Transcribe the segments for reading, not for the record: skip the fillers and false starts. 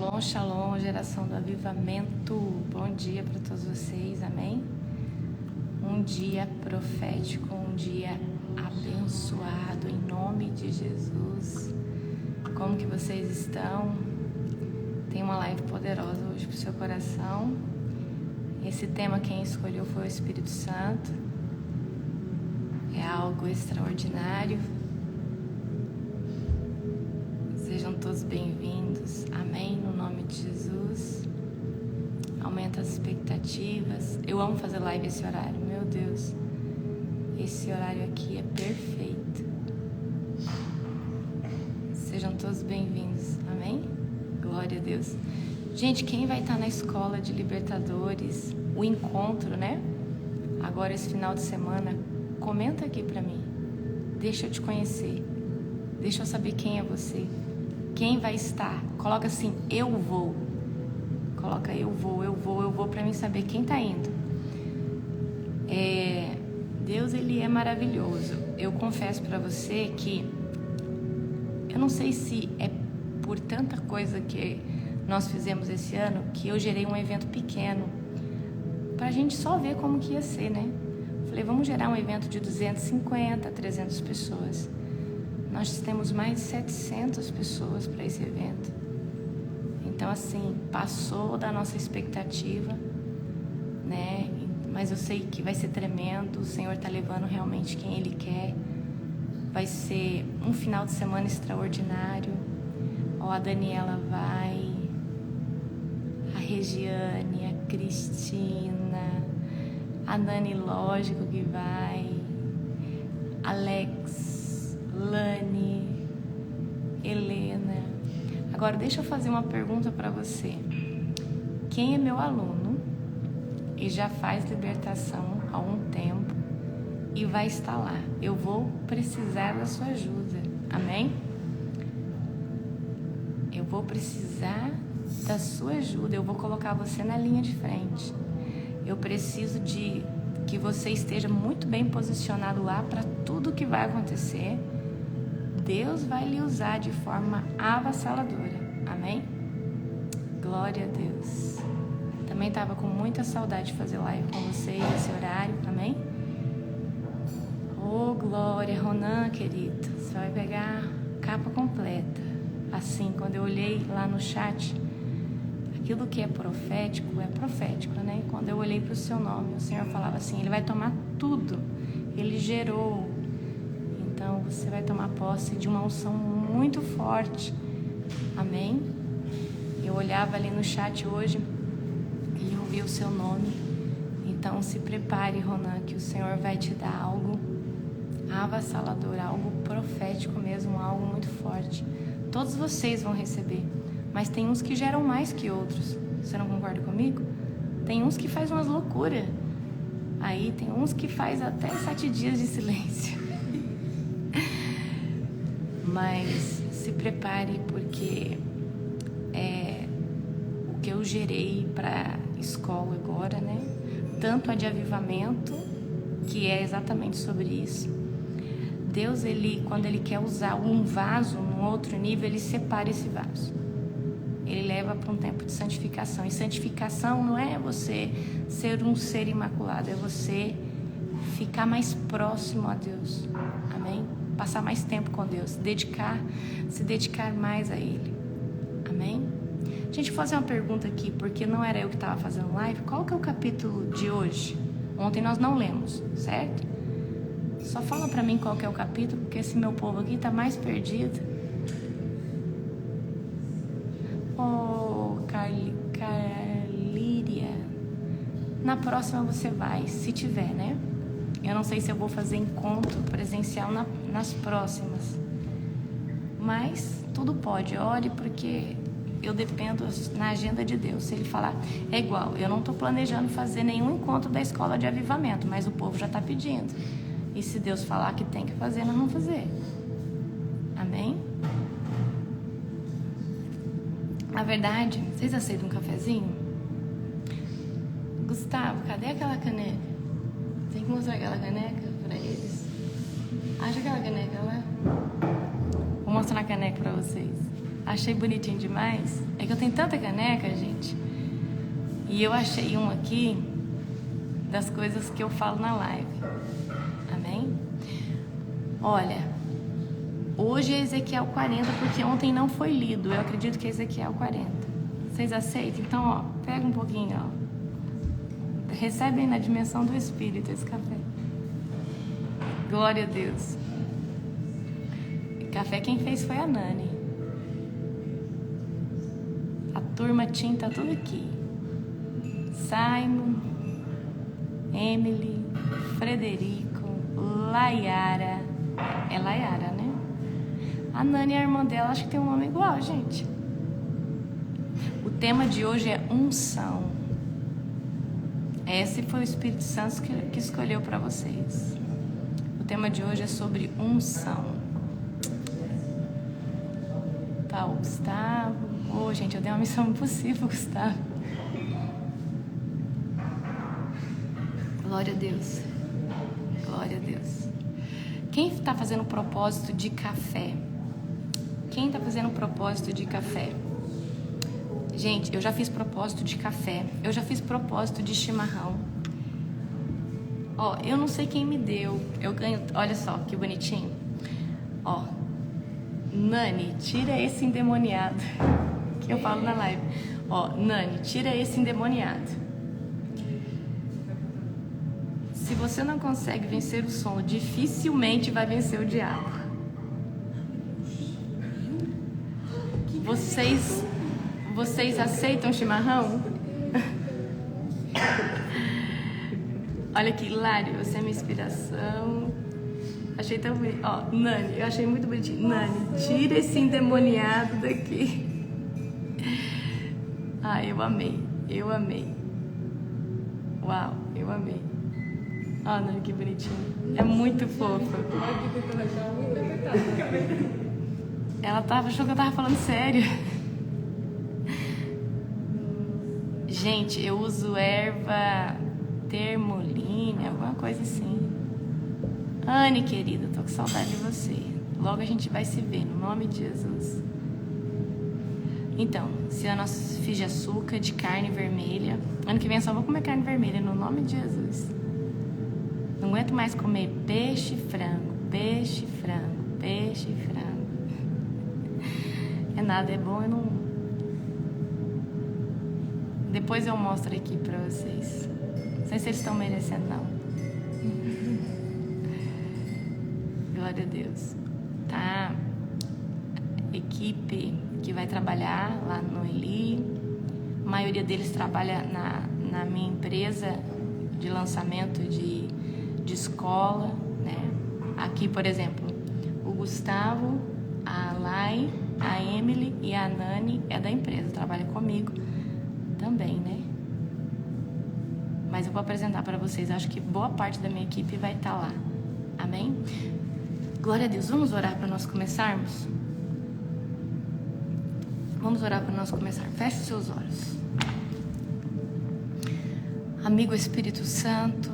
Shalom, shalom, geração do avivamento. Bom dia para todos vocês, amém? Um dia profético, um dia abençoado, em nome de Jesus. Como que vocês estão? Tem uma live poderosa hoje para o seu coração. Esse tema quem escolheu foi o Espírito Santo. É algo extraordinário. Sejam todos bem-vindos, amém, no nome de Jesus. Aumenta as expectativas. Eu amo fazer live esse horário, meu Deus. Esse horário aqui é perfeito. Sejam todos bem-vindos, amém? Glória a Deus. Gente, quem vai estar na escola de Libertadores, o encontro, né? Agora esse final de semana, comenta aqui pra mim. Deixa eu te conhecer. Deixa eu saber quem é você. Quem vai estar? Coloca assim, eu vou. Coloca eu vou pra mim saber quem tá indo. Deus, ele é maravilhoso. Eu confesso pra você que eu não sei se é por tanta coisa que nós fizemos esse ano que eu gerei um evento pequeno pra gente só ver como que ia ser, né? Falei, vamos gerar um evento de 250 a 300 pessoas. Nós temos mais de 700 pessoas para esse evento. Então, assim, passou da nossa expectativa, né? Mas eu sei que vai ser tremendo. O Senhor está levando realmente quem Ele quer. Vai ser um final de semana extraordinário. Ó, a Daniela vai, a Regiane, a Cristina, a Nani, lógico que vai, Alex, Lani, Helena. Agora deixa eu fazer uma pergunta para você. Quem é meu aluno e já faz libertação há um tempo e vai estar lá? Eu vou precisar da sua ajuda, amém? Eu vou precisar da sua ajuda. Eu vou colocar você na linha de frente. Eu preciso de que você esteja muito bem posicionado lá para tudo que vai acontecer. Deus vai lhe usar de forma avassaladora, amém? Glória a Deus. Também estava com muita saudade de fazer live com vocês nesse horário, amém? Oh, glória, Ronan, querido, você vai pegar capa completa. Assim, quando eu olhei lá no chat, aquilo que é profético, né? Quando eu olhei para o seu nome, o Senhor falava assim, Ele vai tomar tudo, Ele gerou. Então, você vai tomar posse de uma unção muito forte. Amém? Eu olhava ali no chat hoje e eu vi o seu nome. Então, se prepare, Ronan, que o Senhor vai te dar algo avassalador, algo profético mesmo, algo muito forte. Todos vocês vão receber, mas tem uns que geram mais que outros. Você não concorda comigo? Tem uns que faz umas loucuras. Aí tem uns que faz até 7 dias de silêncio. Mas se prepare, porque o que eu gerei para escola agora, né? Tanto a de avivamento, que é exatamente sobre isso. Deus, quando Ele quer usar um vaso num outro nível, Ele separa esse vaso. Ele leva para um tempo de santificação. E santificação não é você ser um ser imaculado, é você ficar mais próximo a Deus. Amém? Passar mais tempo com Deus, se dedicar mais a Ele. Amém? Gente, vou fazer uma pergunta aqui, porque não era eu que estava fazendo live. Qual que é o capítulo de hoje? Ontem nós não lemos, certo? Só fala pra mim qual que é o capítulo, porque esse meu povo aqui tá mais perdido. Oh, Carlíria. Na próxima você vai, se tiver, né? Eu não sei se eu vou fazer encontro presencial nas próximas. Mas tudo pode. Ore, porque eu dependo na agenda de Deus. Se Ele falar, é igual. Eu não estou planejando fazer nenhum encontro da escola de avivamento, mas o povo já está pedindo. E se Deus falar que tem que fazer, nós vamos fazer. Amém? Na verdade, vocês aceitam um cafezinho? Gustavo, cadê aquela caneca? Tem que mostrar aquela caneca pra eles. Acha aquela caneca lá? Vou mostrar a caneca pra vocês. achei bonitinho demais. É que eu tenho tanta caneca, gente. E eu achei uma aqui das coisas que eu falo na live. Amém? Olha, hoje é Ezequiel 40, porque ontem não foi lido. Eu acredito que é Ezequiel 40. Vocês aceitam? Então, ó, pega um pouquinho, ó. Recebem na dimensão do Espírito esse café. Glória a Deus. Café quem fez foi a Nani. A turma Tim tá tudo aqui. Simon, Emily, Frederico, Layara. É Layara, né? A Nani e a irmã dela, acho que tem um nome igual, gente. O tema de hoje é unção. Esse foi o Espírito Santo que escolheu para vocês. O tema de hoje é sobre unção. Tá, o Gustavo. Ô, gente, eu dei uma missão impossível, Gustavo. Glória a Deus. Glória a Deus. Quem está fazendo propósito de café? Quem está fazendo propósito de café? Gente, eu já fiz propósito de café. Eu já fiz propósito de chimarrão. Ó, eu não sei quem me deu. Eu ganho... Olha só, que bonitinho. Ó. Nani, tira esse endemoniado. Que eu falo na live. Ó, Nani, tira esse endemoniado. Se você não consegue vencer o sono, dificilmente vai vencer o diabo. Vocês aceitam chimarrão? Olha aqui, Lário, você é minha inspiração. Achei tão bonito. Ó, Nani, eu achei muito bonitinho. Nani, tira esse endemoniado daqui. Ah, eu amei. Eu amei. Uau, eu amei. Ah, Nani, que bonitinho. É muito fofa. Ela achou que eu tava falando sério. Gente, eu uso erva termoline, alguma coisa assim. Anne, querida, tô com saudade de você. Logo a gente vai se ver, no nome de Jesus. Então, se a nossa fiz de açúcar, de carne vermelha. Ano que vem eu só vou comer carne vermelha, no nome de Jesus. Não aguento mais comer peixe e frango, peixe e frango, peixe e frango. É nada, é bom, eu não... Depois eu mostro aqui pra vocês. Não sei se eles estão merecendo, não. Glória a Deus. Tá? Equipe que vai trabalhar lá no Eli. A maioria deles trabalha na minha empresa de lançamento de escola, né? Aqui, por exemplo, o Gustavo, a Lai, a Emily e a Nani é da empresa, trabalha comigo também, né? Mas eu vou apresentar para vocês. Acho que boa parte da minha equipe vai estar lá. Amém? Glória a Deus. Vamos orar para nós começarmos? Vamos orar para nós começar. Feche os seus olhos. Amigo Espírito Santo,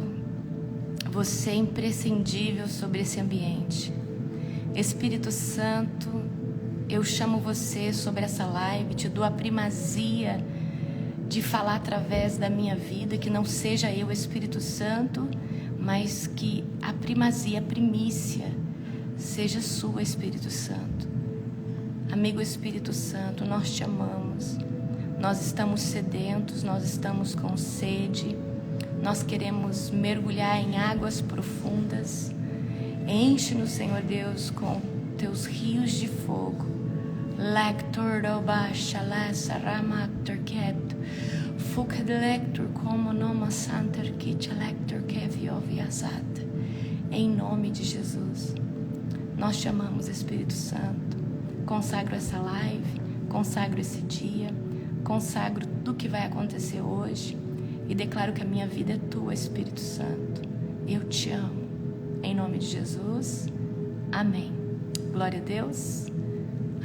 você é imprescindível sobre esse ambiente. Espírito Santo, eu chamo você sobre essa live, te dou a primazia de falar através da minha vida, que não seja eu, Espírito Santo, mas que a primazia, a primícia, seja sua, Espírito Santo. Amigo Espírito Santo, nós te amamos, nós estamos sedentos, nós estamos com sede, nós queremos mergulhar em águas profundas. Enche-nos, Senhor Deus, com teus rios de fogo. Lector obasha lessa ramactor kept. Fuk de lector como noma santer kit lector kevioviasat. Em nome de Jesus, nós te amamos, Espírito Santo. Consagro essa live, consagro esse dia, consagro tudo que vai acontecer hoje e declaro que a minha vida é tua, Espírito Santo. Eu te amo. Em nome de Jesus. Amém. Glória a Deus.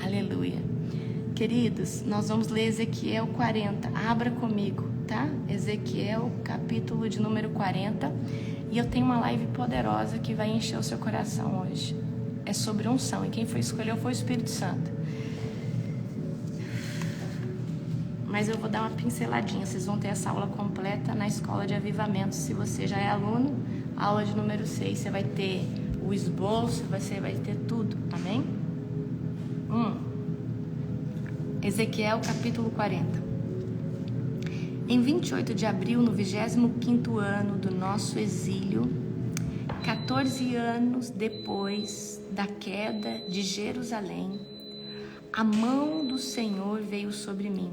Aleluia. Queridos, nós vamos ler Ezequiel 40. Abra comigo, tá? Ezequiel, capítulo de número 40. E eu tenho uma live poderosa que vai encher o seu coração hoje. É sobre unção. E quem foi escolher foi o Espírito Santo. mas eu vou dar uma pinceladinha. Vocês vão ter essa aula completa na Escola de Avivamento. Se você já é aluno, aula de número 6, você vai ter o esboço, você vai ter tudo, amém? Ezequiel capítulo 40. Em 28 de abril, no 25º ano do nosso exílio, 14 anos depois da queda de Jerusalém, a mão do Senhor veio sobre mim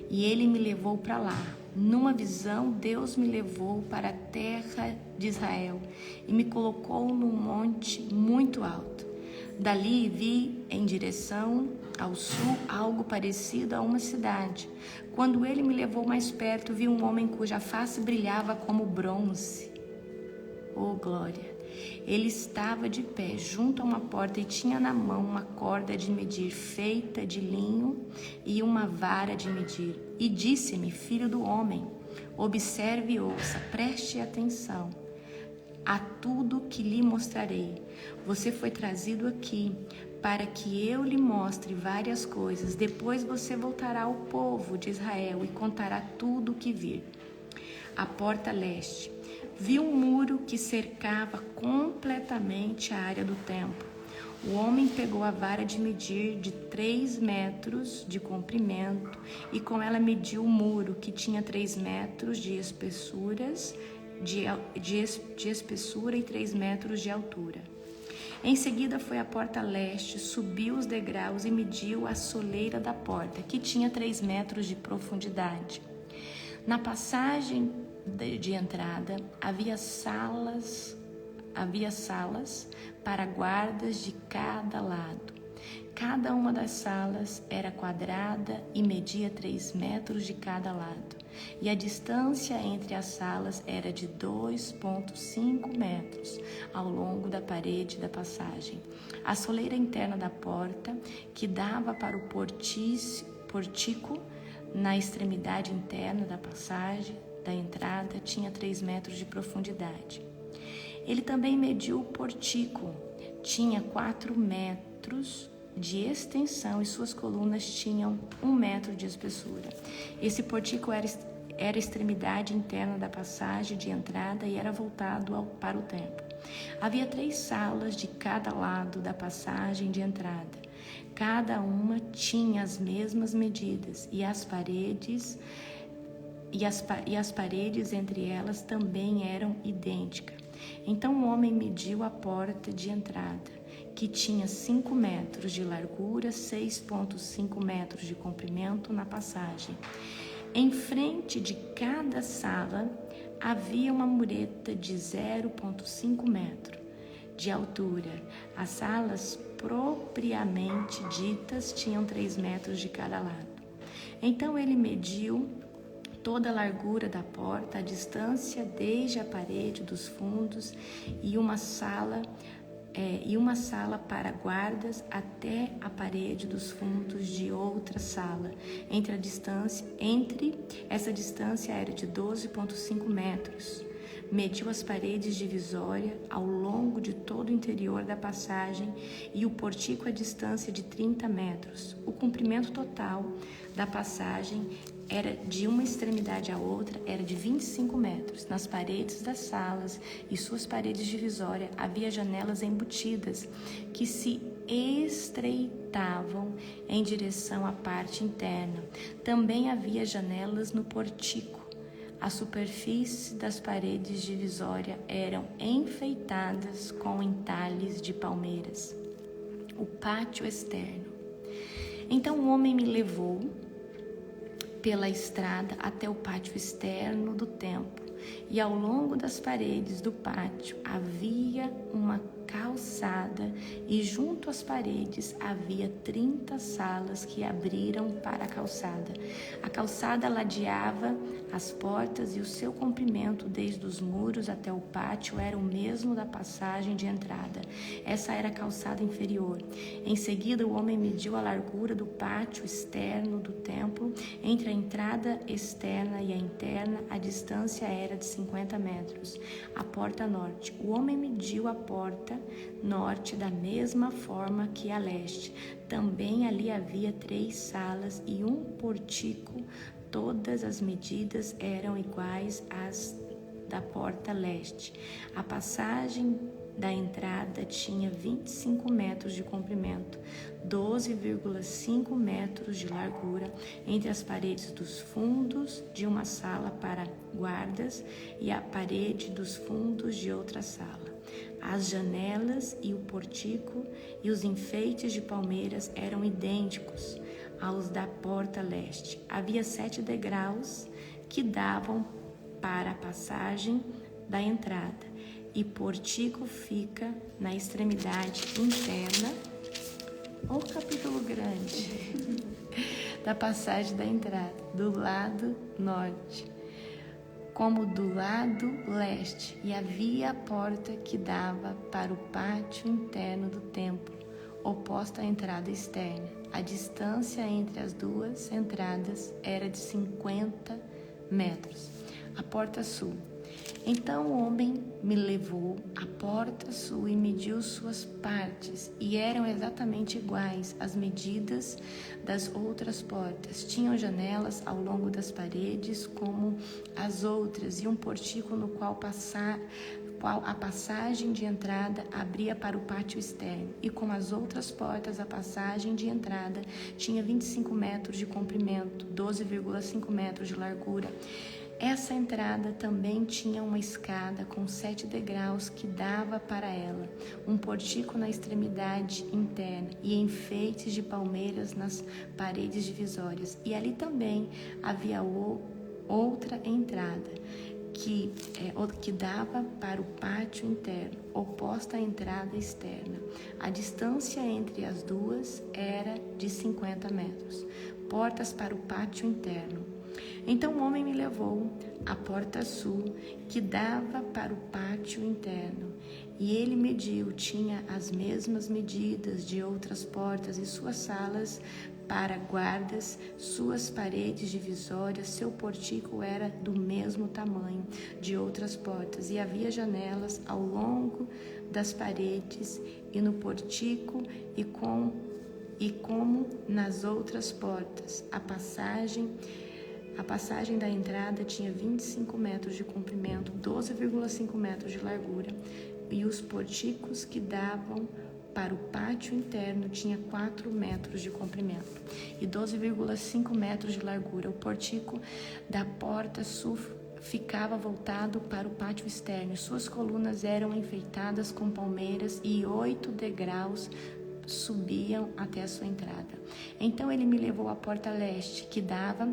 e Ele me levou para lá. Numa visão, Deus me levou para a terra de Israel e me colocou num monte muito alto. Dali vi em direção ao sul algo parecido a uma cidade. Quando Ele me levou mais perto, vi um homem cuja face brilhava como bronze. Oh, glória! Ele estava de pé junto a uma porta e tinha na mão uma corda de medir feita de linho e uma vara de medir. E disse-me: filho do homem, observe e ouça, preste atenção a tudo que lhe mostrarei. Você foi trazido aqui para que eu lhe mostre várias coisas. Depois você voltará ao povo de Israel e contará tudo o que vir. A porta leste. Vi um muro que cercava completamente a área do templo. O homem pegou a vara de medir de 3 metros de comprimento e com ela mediu o muro, que tinha 3 metros de espessura e 3 metros de altura. Em seguida foi à porta leste, subiu os degraus e mediu a soleira da porta, que tinha 3 metros de profundidade. Na passagem de entrada havia salas para guardas de cada lado. Cada uma das salas era quadrada e media 3 metros de cada lado, e a distância entre as salas era de 2,5 metros ao longo da parede da passagem. A soleira interna da porta, que dava para o portico na extremidade interna da passagem da entrada, tinha 3 metros de profundidade. Ele também mediu o portico, tinha 4 metros de extensão e suas colunas tinham 1 metro de espessura. Esse portico era a extremidade interna da passagem de entrada e era voltado para o templo. Havia 3 salas de cada lado da passagem de entrada. Cada uma tinha as mesmas medidas e as paredes entre elas também eram idênticas. Então o homem mediu a porta de entrada, que tinha 5 metros de largura, 6,5 metros de comprimento na passagem. Em frente de cada sala havia uma mureta de 0,5 metro de altura. As salas propriamente ditas tinham 3 metros de cada lado. Então ele mediu toda a largura da porta, a distância desde a parede dos fundos e uma sala para guardas até a parede dos fundos de outra sala. Essa distância era de 12,5 metros. Mediu as paredes divisórias ao longo de todo o interior da passagem e o portico a distância de 30 metros. O comprimento total da passagem era de uma extremidade à outra, era de 25 metros. Nas paredes das salas e suas paredes divisórias havia janelas embutidas que se estreitavam em direção à parte interna. Também havia janelas no portico. A superfície das paredes divisórias eram enfeitadas com entalhes de palmeiras. O pátio externo. Então o homem me levou pela estrada até o pátio externo do templo, e ao longo das paredes do pátio havia uma calçada, e junto às paredes havia 30 salas que abriram para a calçada. A calçada ladeava as portas e o seu comprimento desde os muros até o pátio era o mesmo da passagem de entrada. Essa era a calçada inferior. Em seguida, o homem mediu a largura do pátio externo do templo. Entre a entrada externa e a interna, a distância era de 50 metros. A porta norte. O homem mediu a porta norte da mesma forma que a leste. Também ali havia 3 salas e um portico todas as medidas eram iguais às da porta leste. A passagem da entrada tinha 25 metros de comprimento, 12,5 metros de largura entre as paredes dos fundos de uma sala para guardas e a parede dos fundos de outra sala. As janelas e o portico e os enfeites de palmeiras eram idênticos aos da porta leste. Havia 7 degraus que davam para a passagem da entrada, e portico fica na extremidade interna, ou capítulo grande, da passagem da entrada, do lado norte, como do lado leste, e havia a porta que dava para o pátio interno do templo, oposta à entrada externa. A distância entre as duas entradas era de 50 metros. A porta sul. Então o homem me levou à porta sul e mediu suas partes, e eram exatamente iguais às medidas das outras portas. Tinham janelas ao longo das paredes como as outras, e um portico no qual a passagem de entrada abria para o pátio externo. E como as outras portas, a passagem de entrada tinha 25 metros de comprimento, 12,5 metros de largura. Essa entrada também tinha uma escada com 7 degraus que dava para ela, um portico na extremidade interna e enfeites de palmeiras nas paredes divisórias. E ali também havia outra entrada que dava para o pátio interno, oposta à entrada externa. A distância entre as duas era de 50 metros. Portas para o pátio interno. Então o homem me levou à porta sul, que dava para o pátio interno, e ele mediu, tinha as mesmas medidas de outras portas e suas salas para guardas, suas paredes divisórias, seu portico era do mesmo tamanho de outras portas, e havia janelas ao longo das paredes e no portico, e como nas outras portas. A passagem da entrada tinha 25 metros de comprimento, 12,5 metros de largura, e os porticos que davam para o pátio interno tinha 4 metros de comprimento e 12,5 metros de largura. O portico da porta sul ficava voltado para o pátio externo. Suas colunas eram enfeitadas com palmeiras e 8 degraus subiam até a sua entrada. Então ele me levou à porta leste, que dava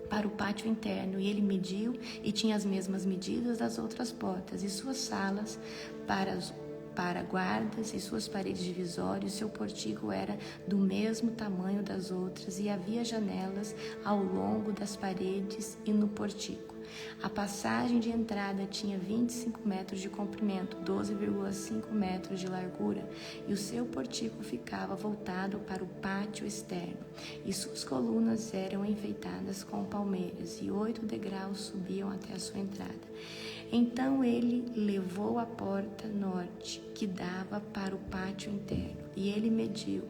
para o pátio interno, e ele mediu e tinha as mesmas medidas das outras portas, e suas salas para guardas e suas paredes divisórias. Seu portico era do mesmo tamanho das outras, e havia janelas ao longo das paredes e no portico. A passagem de entrada tinha 25 metros de comprimento, 12,5 metros de largura, e o seu portico ficava voltado para o pátio externo, e suas colunas eram enfeitadas com palmeiras, e 8 degraus subiam até a sua entrada. Então ele levou a porta norte, que dava para o pátio interno, e ele mediu,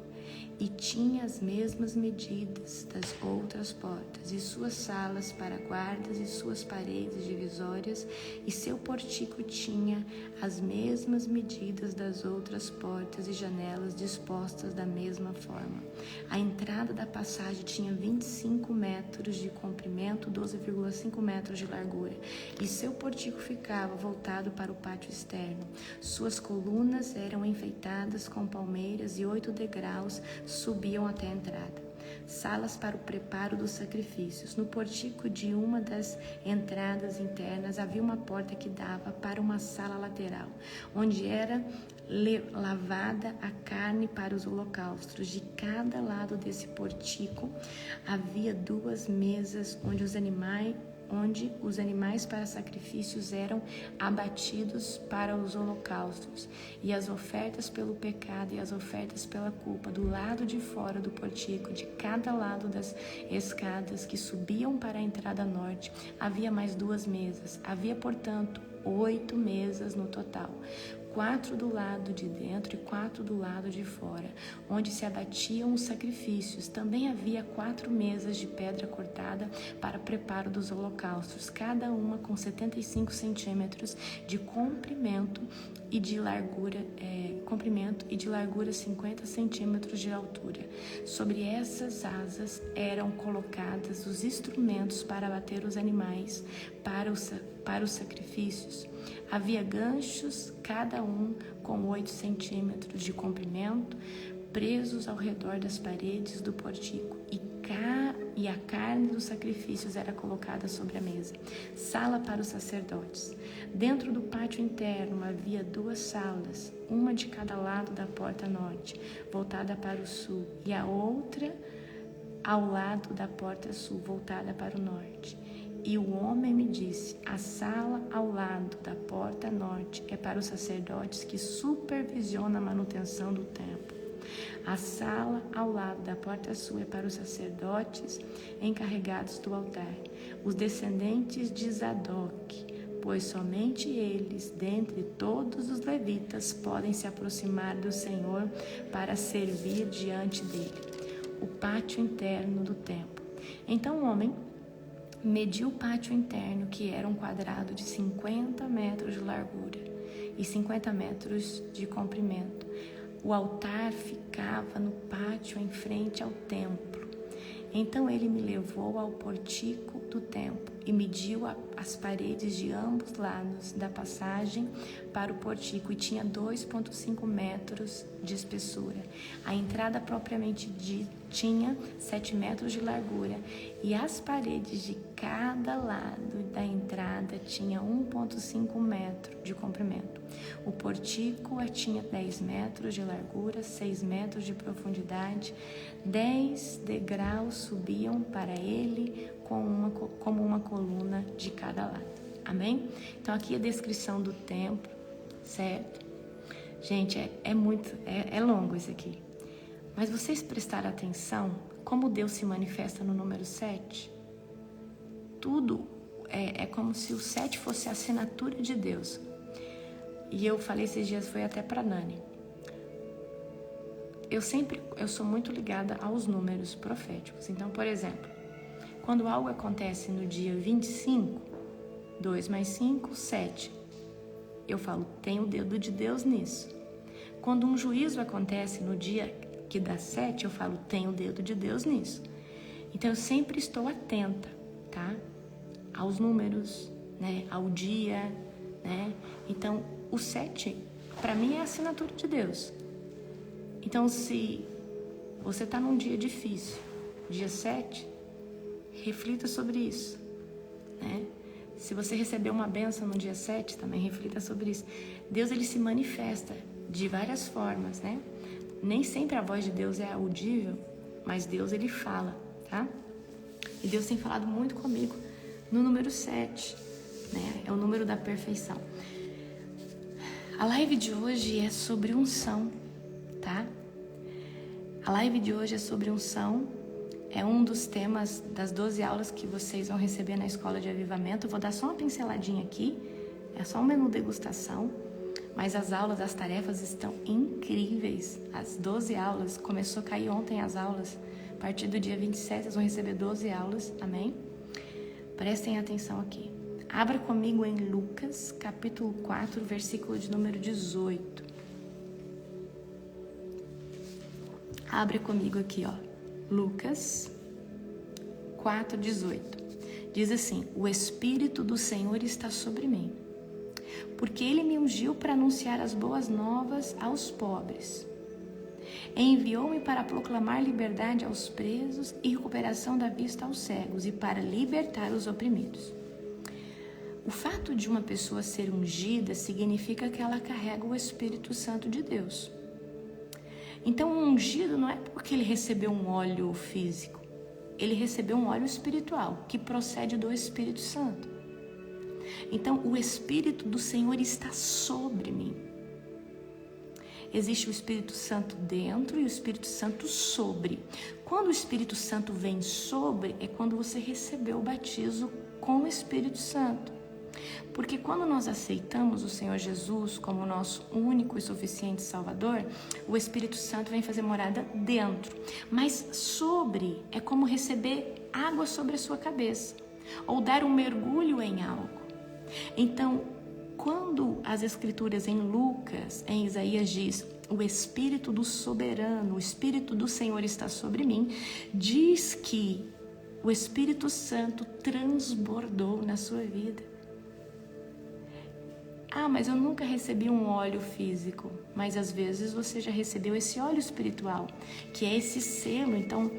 e tinha as mesmas medidas das outras portas, e suas salas para guardas e suas paredes divisórias, e seu portico tinha as mesmas medidas das outras portas e janelas dispostas da mesma forma. A entrada da passagem tinha 25 metros de comprimento, 12,5 metros de largura, e seu portico ficava voltado para o pátio externo. Suas colunas eram enfeitadas com palmeiras, e 8 degraus subiam até a entrada. Salas para o preparo dos sacrifícios. No portico de uma das entradas internas havia uma porta que dava para uma sala lateral, onde era lavada a carne para os holocaustos. De cada lado desse portico havia 2 mesas onde os animais para sacrifícios eram abatidos para os holocaustos, e as ofertas pelo pecado e as ofertas pela culpa. Do lado de fora do portico, de cada lado das escadas que subiam para a entrada norte, havia mais 2 mesas. Havia, portanto, 8 mesas no total. 4 do lado de dentro e 4 do lado de fora, onde se abatiam os sacrifícios. Também havia 4 mesas de pedra cortada para preparo dos holocaustos, cada uma com 75 centímetros de comprimento e de largura 50 centímetros de altura. Sobre essas asas eram colocados os instrumentos para abater os animais para os sacrifícios. Havia ganchos, cada um com 8 centímetros de comprimento, presos ao redor das paredes do pórtico, e a carne dos sacrifícios era colocada sobre a mesa. Sala para os sacerdotes. Dentro do pátio interno havia 2 salas, uma de cada lado da porta norte, voltada para o sul, e a outra ao lado da porta sul, voltada para o norte. E o homem me disse: a sala ao lado da porta norte é para os sacerdotes que supervisionam a manutenção do templo. A sala ao lado da porta sul é para os sacerdotes encarregados do altar, os descendentes de Zadok, pois somente eles, dentre todos os levitas, podem se aproximar do Senhor para servir diante dele. O pátio interno do templo. Então o homem mediu o pátio interno, que era um quadrado de 50 metros de largura e 50 metros de comprimento. O altar ficava no pátio em frente ao templo. Então ele me levou ao portico do templo e mediu as paredes de ambos lados da passagem para o portico, e tinha 2,5 metros de espessura. A entrada propriamente dita tinha 7 metros de largura, e as paredes de cada lado da entrada tinha 1,5 metro de comprimento. O portico tinha 10 metros de largura, 6 metros de profundidade. 10 degraus subiam para ele como uma coluna de cada lado. Amém? Então aqui a descrição do templo, certo? Gente, é longo isso aqui. Mas vocês prestaram atenção como Deus se manifesta no número 7? Tudo é como se o 7 fosse a assinatura de Deus. E eu falei esses dias, foi até para Nani. Eu sou muito ligada aos números proféticos. Então, por exemplo, quando algo acontece no dia 25, 2 mais 5, 7. Eu falo, tem o dedo de Deus nisso. Quando um juízo acontece no dia que dá 7, eu falo, tem o dedo de Deus nisso. Então, eu sempre estou atenta, tá? Aos números, né? Ao dia, né? Então, o 7, para mim, é a assinatura de Deus. Então, se você está num dia difícil, dia 7, reflita sobre isso, né? Se você recebeu uma bênção no dia 7, também reflita sobre isso. Deus, ele se manifesta de várias formas, né? Nem sempre a voz de Deus é audível, mas Deus, ele fala, tá? E Deus tem falado muito comigo no número 7, né? É o número da perfeição. A live de hoje é sobre unção, tá? A live de hoje é sobre unção. É um dos temas das 12 aulas que vocês vão receber na Escola de Avivamento. Eu vou dar só uma pinceladinha aqui. É só um menu degustação. Mas as aulas, as tarefas estão incríveis. As 12 aulas, começou a cair ontem as aulas. A partir do dia 27, vocês vão receber 12 aulas. Amém? Prestem atenção aqui. Abra comigo em Lucas, capítulo 4, versículo de número 18. Abra comigo aqui, ó. Lucas 4, 18. Diz assim: o Espírito do Senhor está sobre mim, porque Ele me ungiu para anunciar as boas novas aos pobres. Enviou-me para proclamar liberdade aos presos e recuperação da vista aos cegos, e para libertar os oprimidos. O fato de uma pessoa ser ungida significa que ela carrega o Espírito Santo de Deus. Então, o ungido não é porque ele recebeu um óleo físico. Ele recebeu um óleo espiritual, que procede do Espírito Santo. Então, o Espírito do Senhor está sobre mim. Existe o Espírito Santo dentro e o Espírito Santo sobre. Quando o Espírito Santo vem sobre, é quando você recebeu o batismo com o Espírito Santo. Porque quando nós aceitamos o Senhor Jesus como nosso único e suficiente Salvador, o Espírito Santo vem fazer morada dentro. Mas sobre é como receber água sobre a sua cabeça, ou dar um mergulho em algo. Então, quando as Escrituras em Lucas, em Isaías diz, o Espírito do Soberano, o Espírito do Senhor está sobre mim, diz que o Espírito Santo transbordou na sua vida. Ah, mas eu nunca recebi um óleo físico. Mas às vezes você já recebeu esse óleo espiritual, que é esse selo. Então,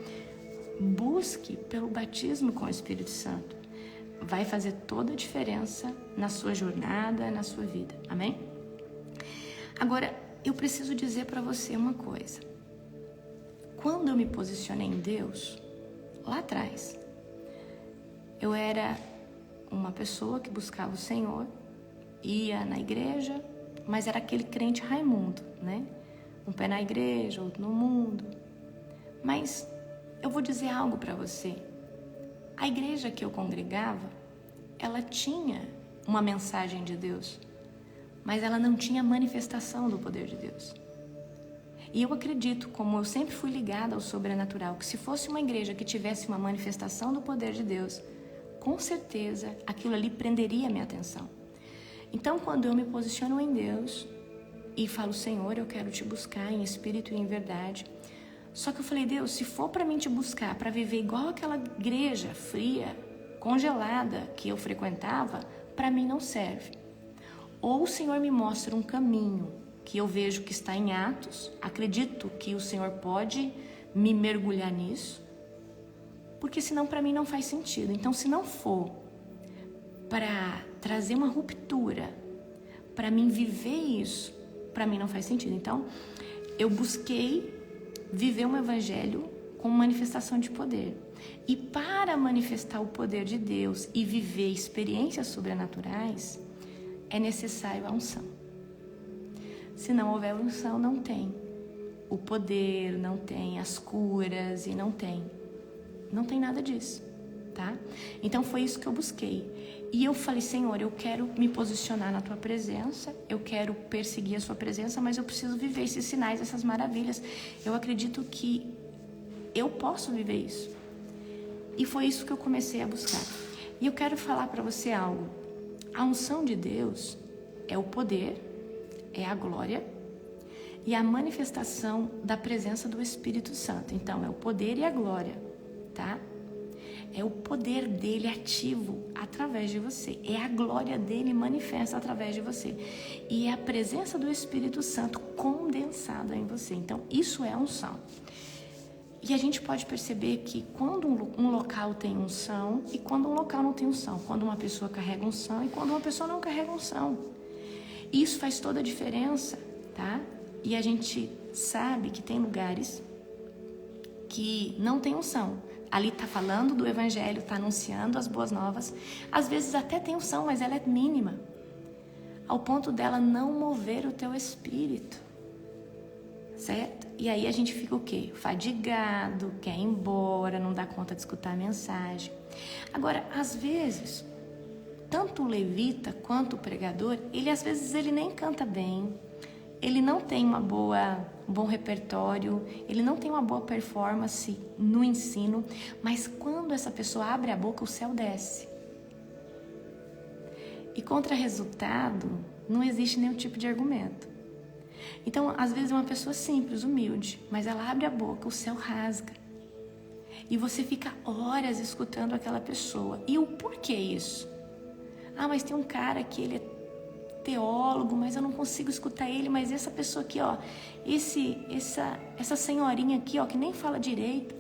busque pelo batismo com o Espírito Santo. Vai fazer toda a diferença na sua jornada, na sua vida. Amém? Agora, eu preciso dizer para você uma coisa. Quando eu me posicionei em Deus, lá atrás, eu era uma pessoa que buscava o Senhor, ia na igreja, mas era aquele crente Raimundo, né? Um pé na igreja, outro no mundo. Mas eu vou dizer algo para você. A igreja que eu congregava, ela tinha uma mensagem de Deus, mas ela não tinha manifestação do poder de Deus. E eu acredito, como eu sempre fui ligada ao sobrenatural, que se fosse uma igreja que tivesse uma manifestação do poder de Deus, com certeza aquilo ali prenderia a minha atenção. Então, quando eu me posiciono em Deus e falo, Senhor, eu quero te buscar em espírito e em verdade. Só que eu falei, Deus, se for para mim te buscar, para viver igual aquela igreja fria, congelada que eu frequentava, para mim não serve. Ou o Senhor me mostra um caminho que eu vejo que está em Atos, acredito que o Senhor pode me mergulhar nisso, porque senão para mim não faz sentido. Então, se não for para trazer uma ruptura, para mim viver isso, para mim não faz sentido. Então, eu busquei viver um evangelho com manifestação de poder. E para manifestar o poder de Deus e viver experiências sobrenaturais, é necessário a unção. Se não houver unção, não tem o poder, não tem as curas e não tem nada disso, tá? Então foi isso que eu busquei. E eu falei, Senhor, eu quero me posicionar na Tua presença, eu quero perseguir a Sua presença, mas eu preciso viver esses sinais, essas maravilhas. Eu acredito que eu posso viver isso. E foi isso que eu comecei a buscar. E eu quero falar para você algo. A unção de Deus é o poder, é a glória e a manifestação da presença do Espírito Santo. Então, é o poder e a glória, tá? É o poder dele ativo através de você. É a glória dele manifesta através de você. E é a presença do Espírito Santo condensada em você. Então, isso é unção. E a gente pode perceber que quando um local tem unção e quando um local não tem unção. Quando uma pessoa carrega unção e quando uma pessoa não carrega unção. Isso faz toda a diferença, tá? E a gente sabe que tem lugares que não tem unção. Ali está falando do evangelho, está anunciando as boas novas. Às vezes até tem unção, mas ela é mínima. Ao ponto dela não mover o teu espírito. Certo? E aí a gente fica o quê? Fadigado, quer ir embora, não dá conta de escutar a mensagem. Agora, às vezes, tanto o levita quanto o pregador, às vezes ele nem canta bem, ele não tem um bom repertório, ele não tem uma boa performance no ensino, mas quando essa pessoa abre a boca, o céu desce. E contra resultado, não existe nenhum tipo de argumento. Então, às vezes é uma pessoa simples, humilde, mas ela abre a boca, o céu rasga. E você fica horas escutando aquela pessoa. E o porquê isso? Ah, mas tem um cara que ele é teólogo, mas eu não consigo escutar ele, mas essa pessoa aqui, ó, essa senhorinha aqui, ó, que nem fala direito,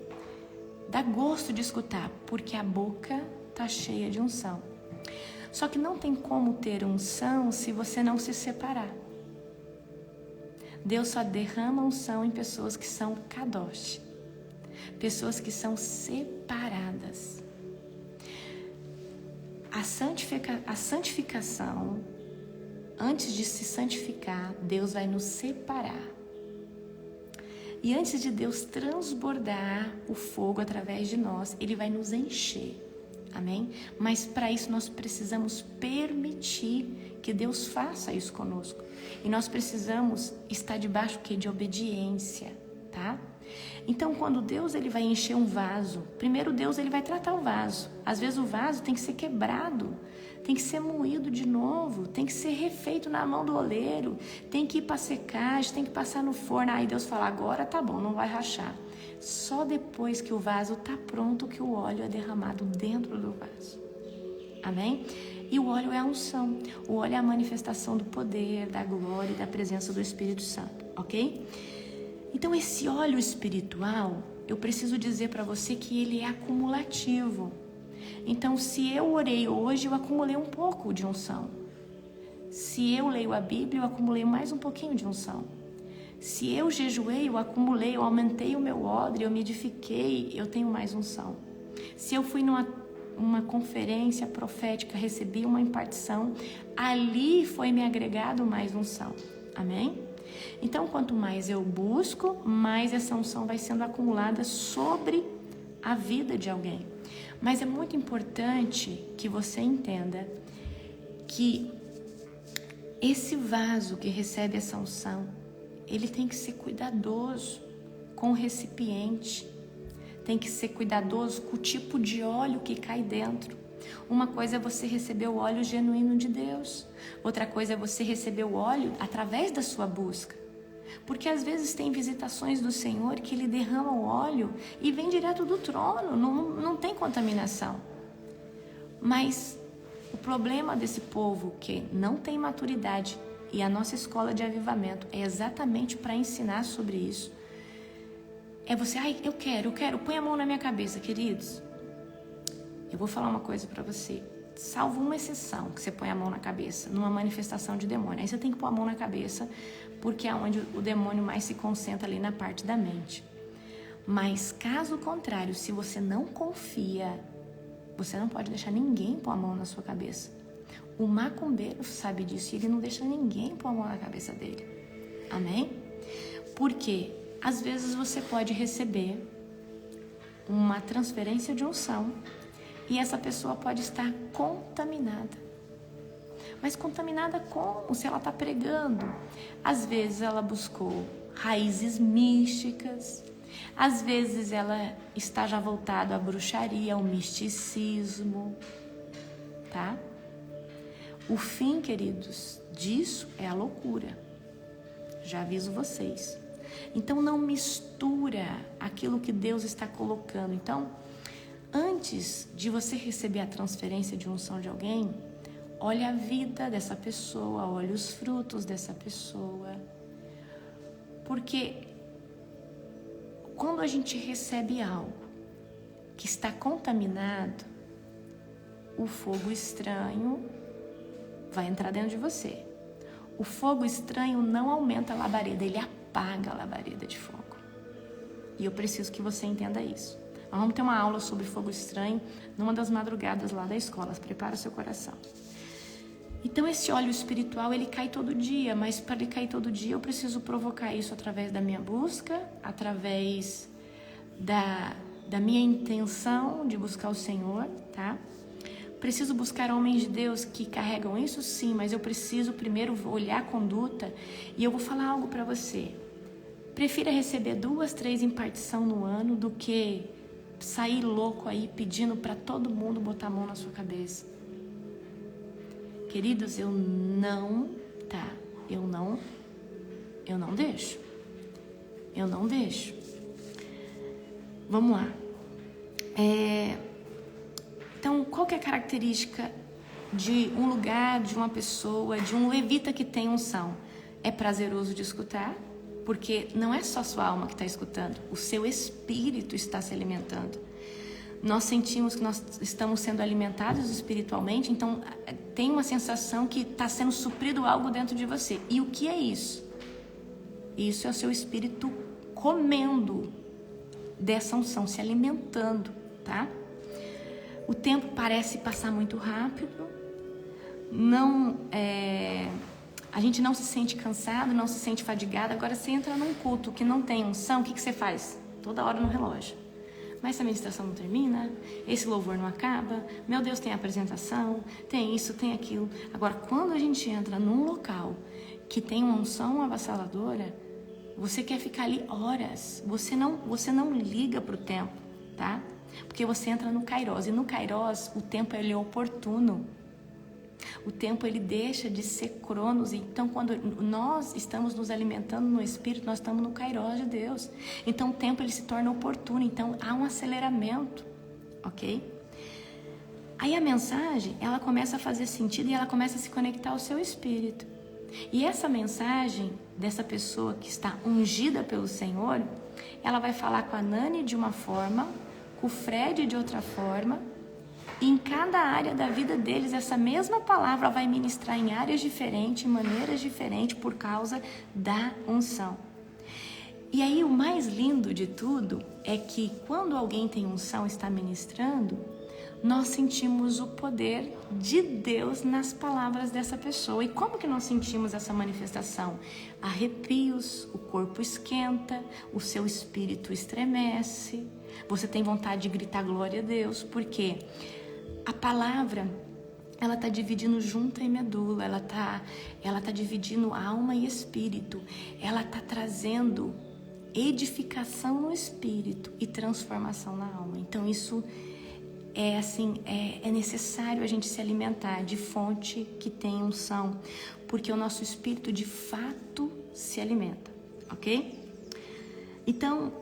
dá gosto de escutar, porque a boca tá cheia de unção. Só que não tem como ter unção se você não se separar. Deus só derrama unção em pessoas que são kadosh, pessoas que são separadas. A santificação, antes de se santificar, Deus vai nos separar. E antes de Deus transbordar o fogo através de nós, Ele vai nos encher. Amém? Mas para isso nós precisamos permitir que Deus faça isso conosco. E nós precisamos estar debaixo de obediência, tá? Então, quando Deus ele vai encher um vaso, primeiro Deus ele vai tratar o vaso. Às vezes o vaso tem que ser quebrado, tem que ser moído de novo, tem que ser refeito na mão do oleiro, tem que ir para secagem, tem que passar no forno. Aí Deus fala, agora tá bom, não vai rachar. Só depois que o vaso tá pronto que o óleo é derramado dentro do vaso. Amém? E o óleo é a unção. O óleo é a manifestação do poder, da glória e da presença do Espírito Santo, ok? Então esse óleo espiritual, eu preciso dizer para você que ele é acumulativo. Então se eu orei hoje, eu acumulei um pouco de unção. Se eu leio a Bíblia, eu acumulei mais um pouquinho de unção. Se eu jejuei, eu acumulei, eu aumentei o meu odre, eu me edifiquei, eu tenho mais unção. Se eu fui numa conferência profética, recebi uma impartição, ali foi me agregado mais unção. Amém? Então, quanto mais eu busco, mais essa unção vai sendo acumulada sobre a vida de alguém. Mas é muito importante que você entenda que esse vaso que recebe essa unção, ele tem que ser cuidadoso com o recipiente, tem que ser cuidadoso com o tipo de óleo que cai dentro. Uma coisa é você receber o óleo genuíno de Deus, outra coisa é você receber o óleo através da sua busca. Porque às vezes tem visitações do Senhor que Ele derrama o óleo e vem direto do trono, não tem contaminação. Mas o problema desse povo que não tem maturidade, e a nossa escola de avivamento é exatamente para ensinar sobre isso, é você, eu quero, põe a mão na minha cabeça, queridos. Eu vou falar uma coisa para você, salvo uma exceção que você põe a mão na cabeça, numa manifestação de demônio. Aí você tem que pôr a mão na cabeça, porque é onde o demônio mais se concentra ali na parte da mente. Mas caso contrário, se você não confia, você não pode deixar ninguém pôr a mão na sua cabeça. O macumbeiro sabe disso e ele não deixa ninguém pôr a mão na cabeça dele. Amém? Porque às vezes você pode receber uma transferência de unção e essa pessoa pode estar contaminada. Mas contaminada como? Se ela está pregando. Às vezes ela buscou raízes místicas. Às vezes ela está já voltada à bruxaria, ao misticismo. Tá? O fim, queridos, disso é a loucura. Já aviso vocês. Então não mistura aquilo que Deus está colocando. Então, antes de você receber a transferência de unção de alguém, olhe a vida dessa pessoa, olhe os frutos dessa pessoa. Porque quando a gente recebe algo que está contaminado, o fogo estranho vai entrar dentro de você. O fogo estranho não aumenta a labareda, ele apaga a labareda de fogo. E eu preciso que você entenda isso. Nós vamos ter uma aula sobre fogo estranho numa das madrugadas lá da escola. Prepara o seu coração. Então esse óleo espiritual, ele cai todo dia, mas para ele cair todo dia eu preciso provocar isso através da minha busca, através da minha intenção de buscar o Senhor, tá? Preciso buscar homens de Deus que carregam isso, sim, mas eu preciso primeiro olhar a conduta. E eu vou falar algo para você. Prefira receber 2, 3 impartição no ano do que sair louco aí pedindo para todo mundo botar a mão na sua cabeça. Queridos, eu não deixo. Eu não deixo. Vamos lá. Então, qual que é a característica de um lugar, de uma pessoa, de um levita que tem unção? É prazeroso de escutar, porque não é só sua alma que está escutando, o seu espírito está se alimentando. Nós sentimos que nós estamos sendo alimentados espiritualmente, então tem uma sensação que está sendo suprido algo dentro de você. E o que é isso? Isso é o seu espírito comendo dessa unção, se alimentando, tá? O tempo parece passar muito rápido, a gente não se sente cansado, não se sente fadigado. Agora você entra num culto que não tem unção, o que você faz? Toda hora no relógio. mas essa ministração não termina, esse louvor não acaba, meu Deus, tem apresentação, tem isso, tem aquilo. Agora, quando a gente entra num local que tem uma unção avassaladora, você quer ficar ali horas, você não liga para o tempo, tá? Porque você entra no Kairos, e no Kairos o tempo ele é oportuno. O tempo ele deixa de ser cronos. Então quando nós estamos nos alimentando no Espírito, nós estamos no Kairos de Deus. Então o tempo ele se torna oportuno. Então há um aceleramento, ok? Aí a mensagem ela começa a fazer sentido e ela começa a se conectar ao seu espírito. E essa mensagem dessa pessoa que está ungida pelo Senhor, ela vai falar com a Nani de uma forma, com o Fred de outra forma. E em cada área da vida deles, essa mesma palavra vai ministrar em áreas diferentes, em maneiras diferentes, por causa da unção. E aí o mais lindo de tudo é que quando alguém tem unção e está ministrando, nós sentimos o poder de Deus nas palavras dessa pessoa. E como que nós sentimos essa manifestação? Arrepios, o corpo esquenta, o seu espírito estremece, você tem vontade de gritar glória a Deus, porque a palavra, ela está dividindo junta e medula, ela tá dividindo alma e espírito, ela está trazendo edificação no espírito e transformação na alma. Então isso é assim, é necessário a gente se alimentar de fonte que tem unção, porque o nosso espírito de fato se alimenta, ok? Então,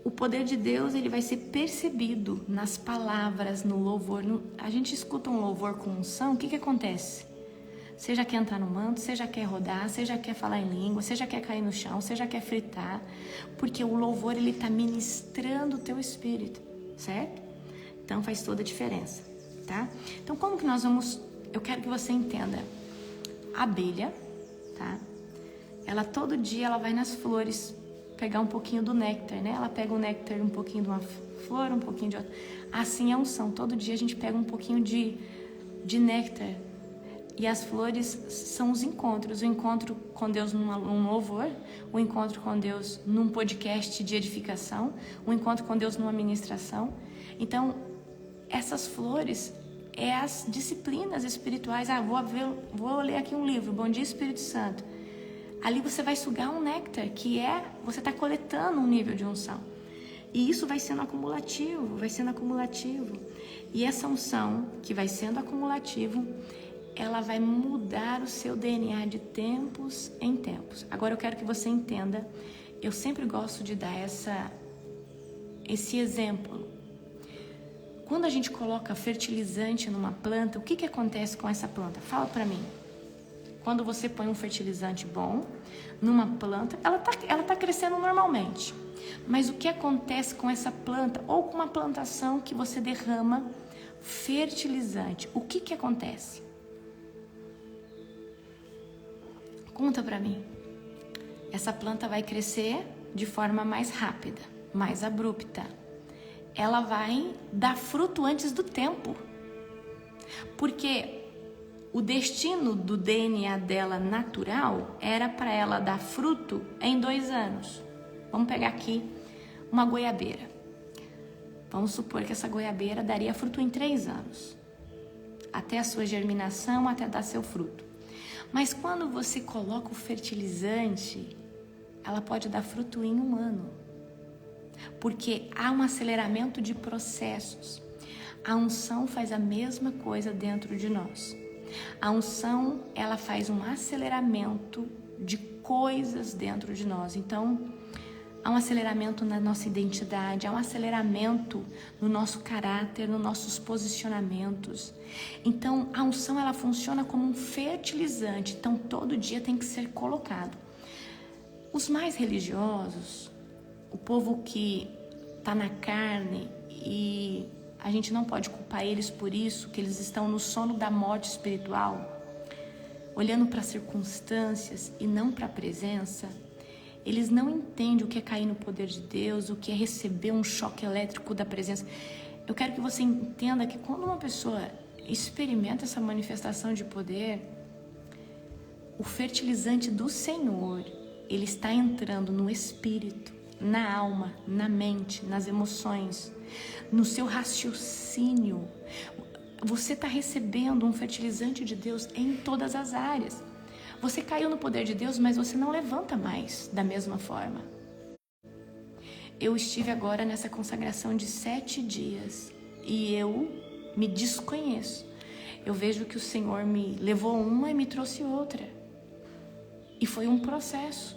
o poder de Deus ele vai ser percebido nas palavras, no louvor. A gente escuta um louvor com unção, o que acontece? Você já quer entrar no manto, você já quer rodar, você já quer falar em língua, você já quer cair no chão, você já quer fritar, porque o louvor ele está ministrando o teu espírito, certo? Então faz toda a diferença, tá? Então como que nós vamos... Eu quero que você entenda. A abelha, tá? Ela todo dia ela vai nas flores pegar um pouquinho do néctar, né? Ela pega o néctar, um pouquinho de uma flor, um pouquinho de outra. Assim é a unção. Todo dia a gente pega um pouquinho de néctar. E as flores são os encontros. O encontro com Deus num louvor, o encontro com Deus num podcast de edificação, o encontro com Deus numa ministração. Então, essas flores é as disciplinas espirituais. Vou ler aqui um livro, Bom Dia Espírito Santo. Ali você vai sugar um néctar, que você está coletando um nível de unção. E isso vai sendo acumulativo, vai sendo acumulativo. E essa unção, que vai sendo acumulativo, ela vai mudar o seu DNA de tempos em tempos. Agora eu quero que você entenda, eu sempre gosto de dar esse exemplo. Quando a gente coloca fertilizante numa planta, o que acontece com essa planta? Fala para mim. Quando você põe um fertilizante bom numa planta, ela tá crescendo normalmente. Mas o que acontece com essa planta ou com uma plantação que você derrama fertilizante? O que acontece? Conta pra mim. Essa planta vai crescer de forma mais rápida, mais abrupta. Ela vai dar fruto antes do tempo. Porque o destino do DNA dela natural era para ela dar fruto em 2 anos. Vamos pegar aqui uma goiabeira. Vamos supor que essa goiabeira daria fruto em 3 anos. Até a sua germinação, até dar seu fruto. Mas quando você coloca o fertilizante, ela pode dar fruto em 1 ano. Porque há um aceleramento de processos. A unção faz a mesma coisa dentro de nós. A unção, ela faz um aceleramento de coisas dentro de nós. Então, há um aceleramento na nossa identidade, há um aceleramento no nosso caráter, nos nossos posicionamentos. Então, a unção, ela funciona como um fertilizante. Então, todo dia tem que ser colocado. Os mais religiosos, o povo que está na carne e a gente não pode culpar eles por isso, que eles estão no sono da morte espiritual, olhando para as circunstâncias e não para a presença. Eles não entendem o que é cair no poder de Deus, o que é receber um choque elétrico da presença. Eu quero que você entenda que quando uma pessoa experimenta essa manifestação de poder, o fertilizante do Senhor, ele está entrando no espírito, na alma, na mente, nas emoções, no seu raciocínio. Você está recebendo um fertilizante de Deus em todas as áreas. Você caiu no poder de Deus, mas você não levanta mais da mesma forma. Eu estive agora nessa consagração de 7 dias e eu me desconheço. Eu vejo que o Senhor me levou uma e me trouxe outra. E foi um processo.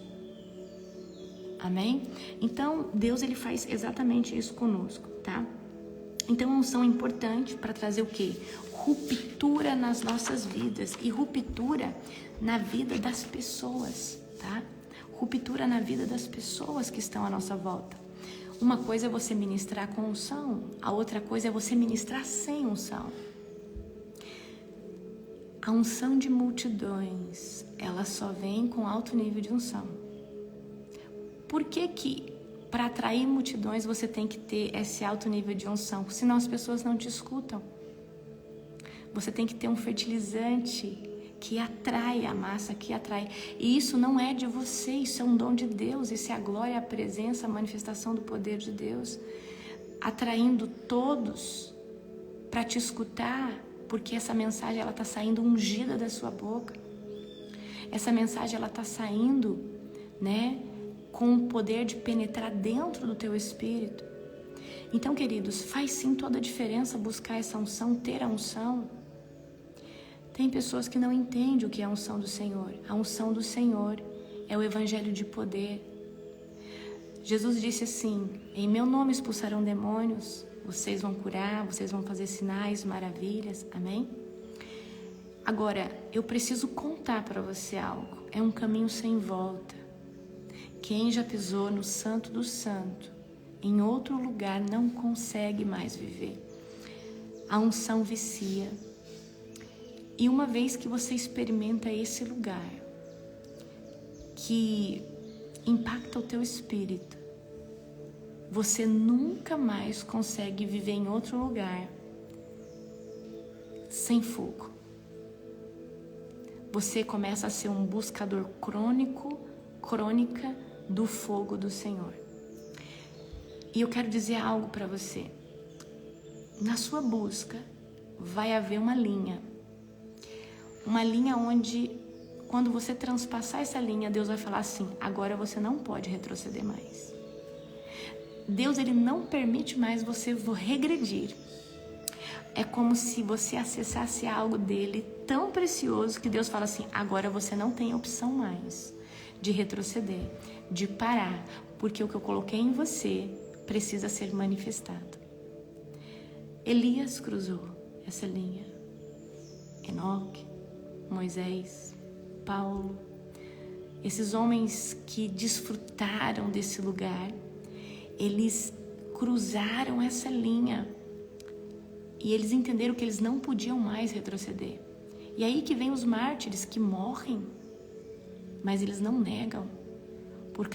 Amém? Então, Deus ele faz exatamente isso conosco, tá? Então, a unção é importante para trazer o quê? Ruptura nas nossas vidas e ruptura na vida das pessoas, tá? Ruptura na vida das pessoas que estão à nossa volta. Uma coisa é você ministrar com unção, a outra coisa é você ministrar sem unção. A unção de multidões, ela só vem com alto nível de unção. Por que para atrair multidões você tem que ter esse alto nível de unção? Senão as pessoas não te escutam. Você tem que ter um fertilizante que atrai a massa, que atrai. E isso não é de você, isso é um dom de Deus. Isso é a glória, a presença, a manifestação do poder de Deus. Atraindo todos para te escutar, porque essa mensagem ela está saindo ungida da sua boca. Essa mensagem ela está saindo, né, com o poder de penetrar dentro do teu espírito. Então, queridos, faz sim toda a diferença buscar essa unção, ter a unção. Tem pessoas que não entendem o que é a unção do Senhor. A unção do Senhor é o evangelho de poder. Jesus disse assim: em meu nome expulsarão demônios, vocês vão curar, vocês vão fazer sinais, maravilhas, amém? Agora, eu preciso contar para você algo. É um caminho sem volta. Quem já pisou no Santo do Santo, em outro lugar, não consegue mais viver. A unção vicia. E uma vez que você experimenta esse lugar, que impacta o teu espírito, você nunca mais consegue viver em outro lugar sem fogo. Você começa a ser um buscador crônica do fogo do Senhor. E eu quero dizer algo para você. Na sua busca vai haver uma linha onde, quando você transpassar essa linha, Deus vai falar assim: agora você não pode retroceder mais. Deus ele não permite mais você regredir. É como se você acessasse algo dele tão precioso que Deus fala assim: agora você não tem opção mais de retroceder, de parar, porque o que eu coloquei em você precisa ser manifestado. Elias cruzou essa linha. Enoque, Moisés, Paulo, esses homens que desfrutaram desse lugar, eles cruzaram essa linha e eles entenderam que eles não podiam mais retroceder. E aí que vem os mártires que morrem, mas eles não negam por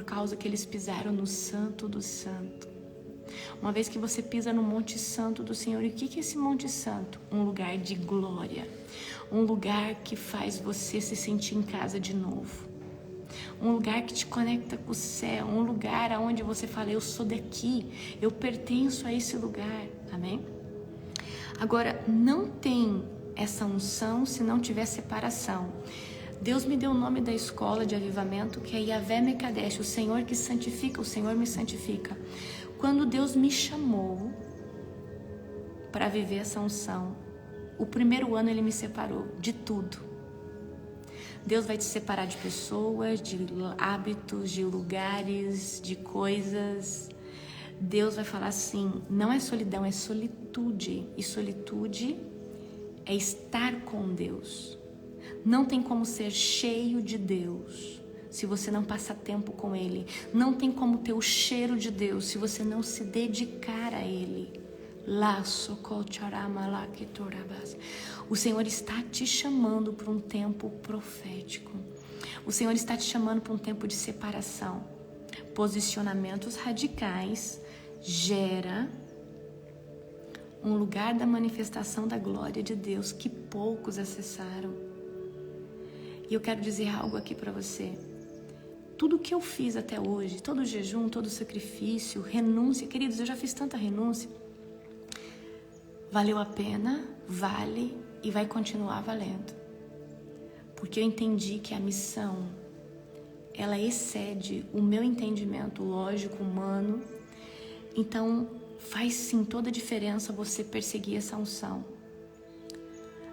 causa que eles pisaram no Santo do Santo. Uma vez que você pisa no Monte Santo do Senhor, e o que é esse Monte Santo? Um lugar de glória, um lugar que faz você se sentir em casa de novo, um lugar que te conecta com o céu, um lugar onde você fala: eu sou daqui, eu pertenço a esse lugar, amém? Agora, não tem essa unção se não tiver separação. Deus me deu o nome da escola de avivamento, que é Yavé Mekadesh, o Senhor que santifica, o Senhor me santifica. Quando Deus me chamou para viver essa unção, o primeiro ano Ele me separou de tudo. Deus vai te separar de pessoas, de hábitos, de lugares, de coisas. Deus vai falar assim: não é solidão, é solitude. E solitude é estar com Deus. Não tem como ser cheio de Deus se você não passa tempo com Ele. Não tem como ter o cheiro de Deus se você não se dedicar a Ele. O Senhor está te chamando para um tempo profético. O Senhor está te chamando para um tempo de separação. Posicionamentos radicais gera um lugar da manifestação da glória de Deus que poucos acessaram. E eu quero dizer algo aqui para você. tudo que eu fiz até hoje, todo o jejum, todo o sacrifício, renúncia, queridos, eu já fiz tanta renúncia, valeu a pena, vale e vai continuar valendo. Porque eu entendi que a missão, ela excede o meu entendimento lógico, humano. Então, faz sim toda a diferença você perseguir essa unção.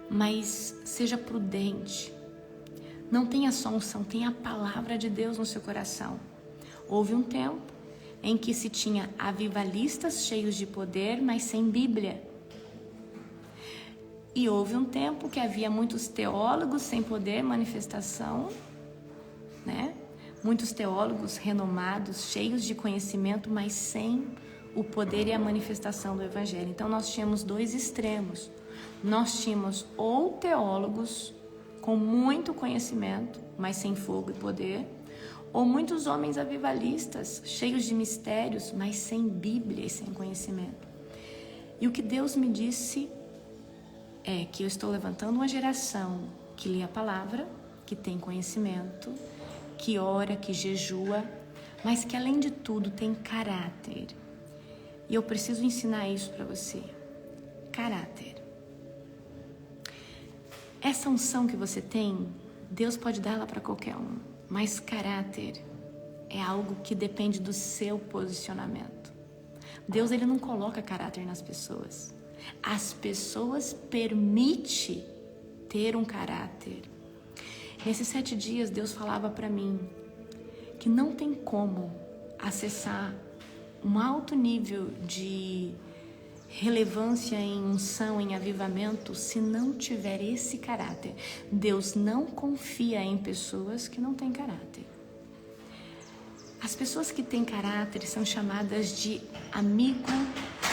Mas seja prudente. Não tenha só unção, tenha a palavra de Deus no seu coração. Houve um tempo em que se tinha avivalistas cheios de poder, mas sem Bíblia. E houve um tempo que havia muitos teólogos sem poder, manifestação, né? Muitos teólogos renomados, cheios de conhecimento, mas sem o poder e a manifestação do Evangelho. Então nós tínhamos dois extremos. Nós tínhamos ou teólogos com muito conhecimento, mas sem fogo e poder, ou muitos homens avivalistas, cheios de mistérios, mas sem Bíblia e sem conhecimento. E o que Deus me disse é que eu estou levantando uma geração que lê a palavra, que tem conhecimento, que ora, que jejua, mas que além de tudo tem caráter. E eu preciso ensinar isso para você. Caráter. Essa unção que você tem, Deus pode dar ela para qualquer um, mas caráter é algo que depende do seu posicionamento. Deus, ele não coloca caráter nas pessoas. As pessoas permitem ter um caráter. Nesses 7 dias, Deus falava para mim que não tem como acessar um alto nível de relevância em unção, em avivamento, se não tiver esse caráter. Deus não confia em pessoas que não têm caráter. As pessoas que têm caráter são chamadas de amigo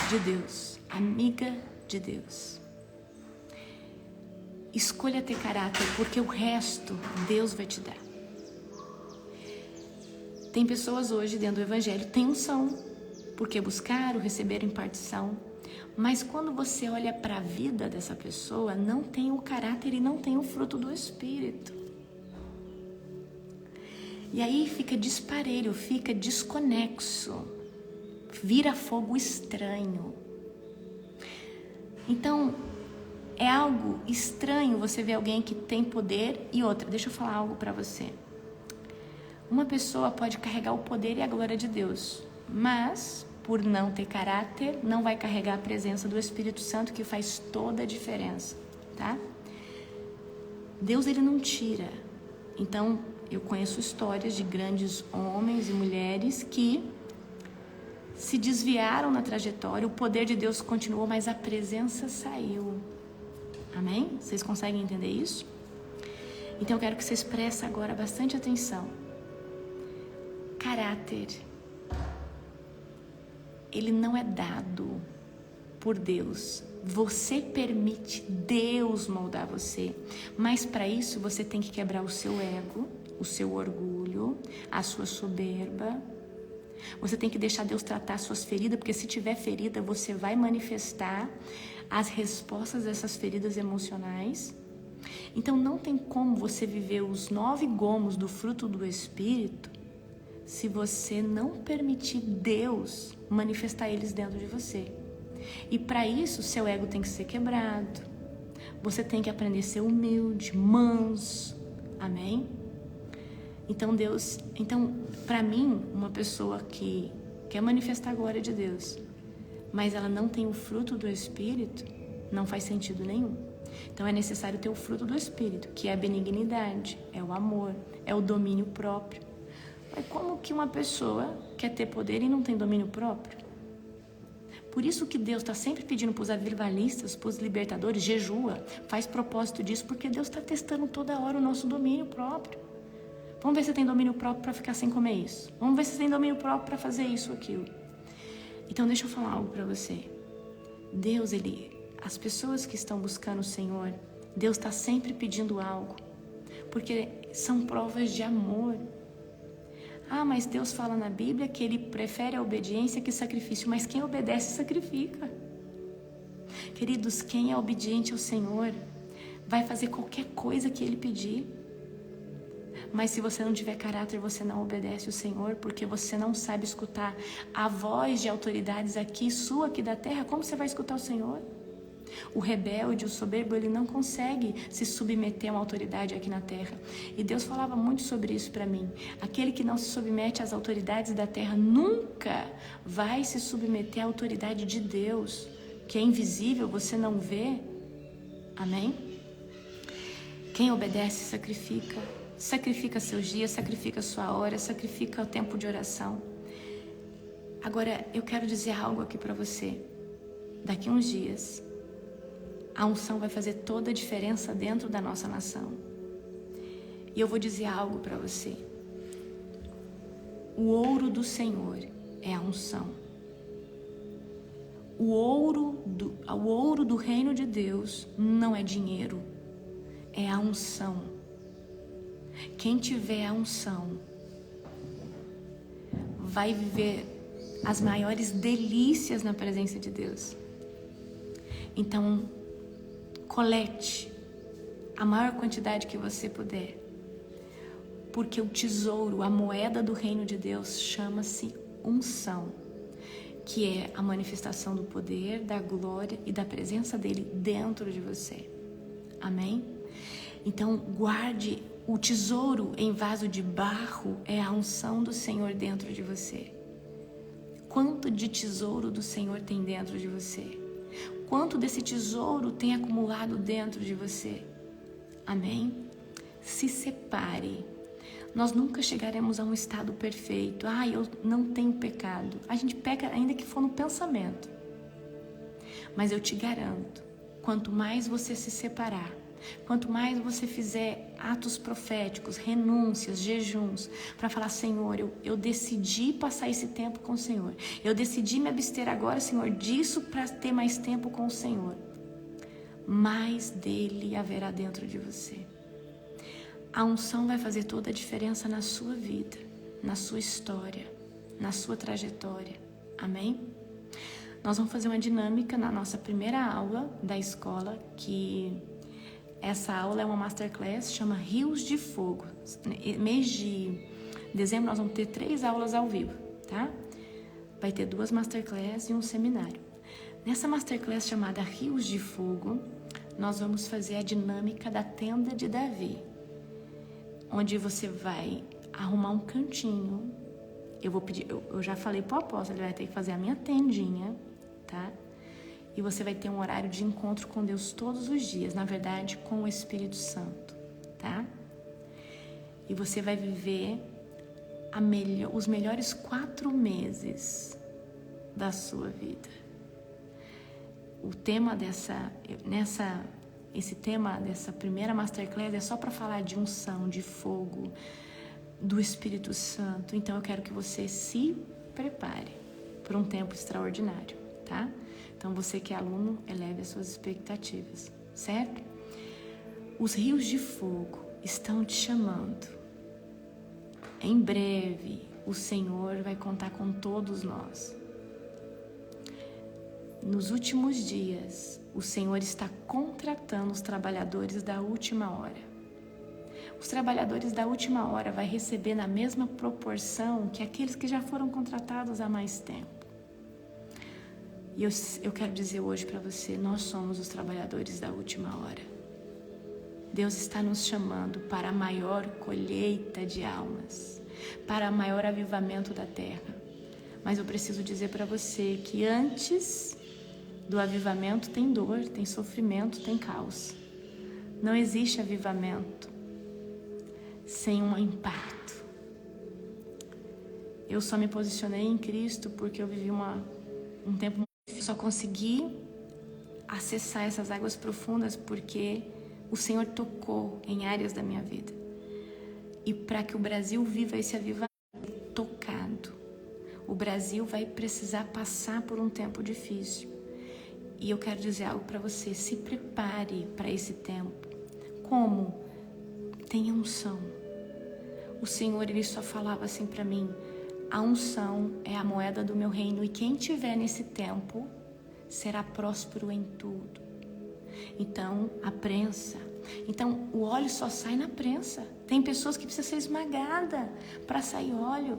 de Deus, amiga de Deus. Escolha ter caráter, porque o resto Deus vai te dar. Tem pessoas hoje dentro do Evangelho, tem unção, porque buscaram, receberam impartição, mas quando você olha para a vida dessa pessoa, não tem o caráter e não tem o fruto do Espírito. E aí fica disparelho, fica desconexo, vira fogo estranho. Então, é algo estranho você ver alguém que tem poder e outra. Deixa eu falar algo para você. Uma pessoa pode carregar o poder e a glória de Deus, mas por não ter caráter, não vai carregar a presença do Espírito Santo, que faz toda a diferença, tá? Deus, ele não tira. Então, eu conheço histórias de grandes homens e mulheres que se desviaram na trajetória, o poder de Deus continuou, mas a presença saiu. Amém? Vocês conseguem entender isso? Então eu quero que vocês prestem agora bastante atenção. Caráter, ele não é dado por Deus. Você permite Deus moldar você. Mas para isso você tem que quebrar o seu ego, o seu orgulho, a sua soberba. Você tem que deixar Deus tratar as suas feridas, porque se tiver ferida, você vai manifestar as respostas dessas feridas emocionais. Então não tem como você viver os 9 gomos do fruto do Espírito se você não permitir Deus manifestar eles dentro de você. E para isso, seu ego tem que ser quebrado. Você tem que aprender a ser humilde, manso. Amém? Então, para mim, uma pessoa que quer manifestar a glória de Deus, mas ela não tem o fruto do Espírito, não faz sentido nenhum. Então é necessário ter o fruto do Espírito, que é a benignidade, é o amor, é o domínio próprio. Mas como que uma pessoa quer ter poder e não tem domínio próprio? Por isso que Deus está sempre pedindo para os avivalistas, para os libertadores, jejua, faz propósito disso, porque Deus está testando toda hora o nosso domínio próprio. Vamos ver se você tem domínio próprio para ficar sem comer isso. Vamos ver se você tem domínio próprio para fazer isso ou aquilo. Então deixa eu falar algo para você. Deus, as pessoas que estão buscando o Senhor, Deus está sempre pedindo algo, porque são provas de amor. Ah, mas Deus fala na Bíblia que Ele prefere a obediência que sacrifício, mas quem obedece sacrifica. Queridos, quem é obediente ao Senhor vai fazer qualquer coisa que Ele pedir. Mas se você não tiver caráter, você não obedece o Senhor, porque você não sabe escutar a voz de autoridades aqui da terra. Como você vai escutar o Senhor? O rebelde, o soberbo, ele não consegue se submeter a uma autoridade aqui na terra. E Deus falava muito sobre isso para mim. Aquele que não se submete às autoridades da terra nunca vai se submeter à autoridade de Deus, que é invisível, você não vê. Amém? Quem obedece, sacrifica. Sacrifica seus dias, sacrifica sua hora, sacrifica o tempo de oração. Agora, eu quero dizer algo aqui para você. Daqui uns dias, a unção vai fazer toda a diferença dentro da nossa nação. E eu vou dizer algo para você. O ouro do Senhor é a unção. O ouro do reino de Deus não é dinheiro, é a unção. Quem tiver a unção vai viver as maiores delícias na presença de Deus. Então, colete a maior quantidade que você puder, porque o tesouro, a moeda do reino de Deus chama-se unção, que é a manifestação do poder, da glória e da presença dele dentro de você. Amém? Então, guarde o tesouro em vaso de barro, é a unção do Senhor dentro de você. Quanto de tesouro do Senhor tem dentro de você? Quanto desse tesouro tem acumulado dentro de você? Amém? Se separe. Nós nunca chegaremos a um estado perfeito. Eu não tenho pecado. A gente peca ainda que for no pensamento. Mas eu te garanto, quanto mais você se separar, quanto mais você fizer atos proféticos, renúncias, jejuns, para falar, Senhor, eu decidi passar esse tempo com o Senhor. Eu decidi me abster agora, Senhor, disso para ter mais tempo com o Senhor. Mais dele haverá dentro de você. A unção vai fazer toda a diferença na sua vida, na sua história, na sua trajetória. Amém? Nós vamos fazer uma dinâmica na nossa primeira aula da escola, que essa aula é uma masterclass, chama Rios de Fogo. Mês de dezembro nós vamos ter 3 aulas ao vivo, tá? Vai ter 2 masterclass e um seminário. Nessa masterclass chamada Rios de Fogo, nós vamos fazer a dinâmica da tenda de Davi, onde você vai arrumar um cantinho. Eu já falei pro apóstolo, ele vai ter que fazer a minha tendinha, tá? E você vai ter um horário de encontro com Deus todos os dias, na verdade, com o Espírito Santo, tá? E você vai viver os melhores 4 meses da sua vida. O tema esse tema dessa primeira masterclass é só para falar de unção, de fogo, do Espírito Santo. Então eu quero que você se prepare para um tempo extraordinário, tá? Então você que é aluno, eleve as suas expectativas, certo? Os rios de fogo estão te chamando. Em breve o Senhor vai contar com todos nós. Nos últimos dias, o Senhor está contratando os trabalhadores da última hora. Os trabalhadores da última hora vai receber na mesma proporção que aqueles que já foram contratados há mais tempo. E eu quero dizer hoje para você, nós somos os trabalhadores da última hora. Deus está nos chamando para a maior colheita de almas, para o maior avivamento da terra. Mas eu preciso dizer para você que antes do avivamento tem dor, tem sofrimento, tem caos. Não existe avivamento sem um impacto. Eu só me posicionei em Cristo porque eu vivi um tempo, só consegui acessar essas águas profundas porque o Senhor tocou em áreas da minha vida. E para que o Brasil viva esse avivamento tocado, o Brasil vai precisar passar por um tempo difícil. E eu quero dizer algo para você, se prepare para esse tempo. Como? Tenha unção. O Senhor, Ele só falava assim para mim, a unção é a moeda do meu reino e quem tiver nesse tempo será próspero em tudo. Então, a prensa, Então, o óleo só sai na prensa. Tem pessoas que precisam ser esmagada para sair óleo.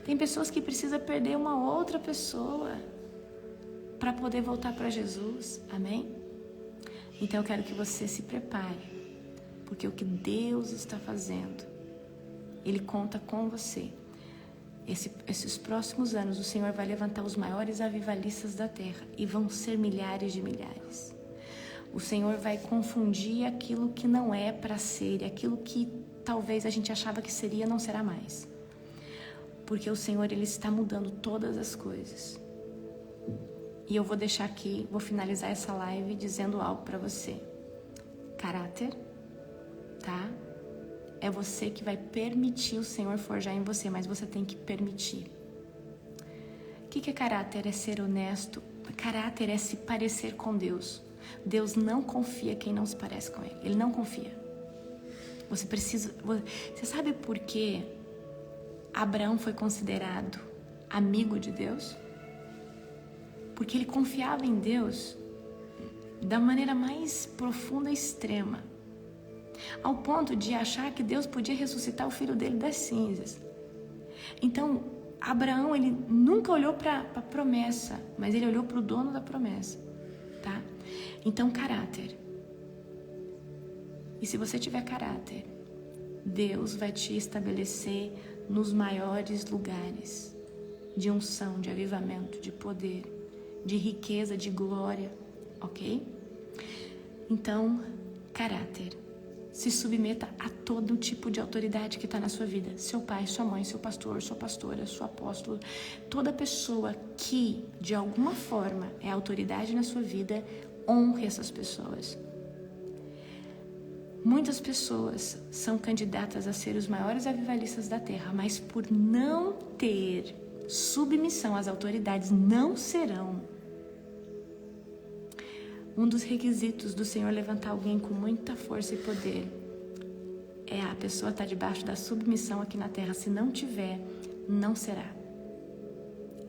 Tem pessoas que precisam perder uma outra pessoa para poder voltar para Jesus. Amém? Então, eu quero que você se prepare, porque o que Deus está fazendo, Ele conta com você. Esses próximos anos, o Senhor vai levantar os maiores avivalistas da terra, e vão ser milhares de milhares. O Senhor vai confundir aquilo que não é para ser, aquilo que talvez a gente achava que seria, não será mais. Porque o Senhor, Ele está mudando todas as coisas. E eu vou deixar aqui, vou finalizar essa live dizendo algo para você. Caráter, tá? É você que vai permitir o Senhor forjar em você, mas você tem que permitir. O que é caráter? É ser honesto. Caráter é se parecer com Deus. Deus não confia quem não se parece com Ele. Ele não confia. Você sabe por que Abraão foi considerado amigo de Deus? Porque ele confiava em Deus da maneira mais profunda e extrema, ao ponto de achar que Deus podia ressuscitar o filho dele das cinzas. Então, Abraão, ele nunca olhou para a promessa, mas ele olhou para o dono da promessa, tá? Então, caráter. E se você tiver caráter, Deus vai te estabelecer nos maiores lugares de unção, de avivamento, de poder, de riqueza, de glória, ok? Então, caráter. Se submeta a todo tipo de autoridade que está na sua vida. Seu pai, sua mãe, seu pastor, sua pastora, seu apóstolo. Toda pessoa que, de alguma forma, é autoridade na sua vida, honre essas pessoas. Muitas pessoas são candidatas a ser os maiores avivalistas da terra, mas por não ter submissão às autoridades, não serão. Um dos requisitos do Senhor levantar alguém com muita força e poder é a pessoa estar debaixo da submissão aqui na terra. Se não tiver, não será.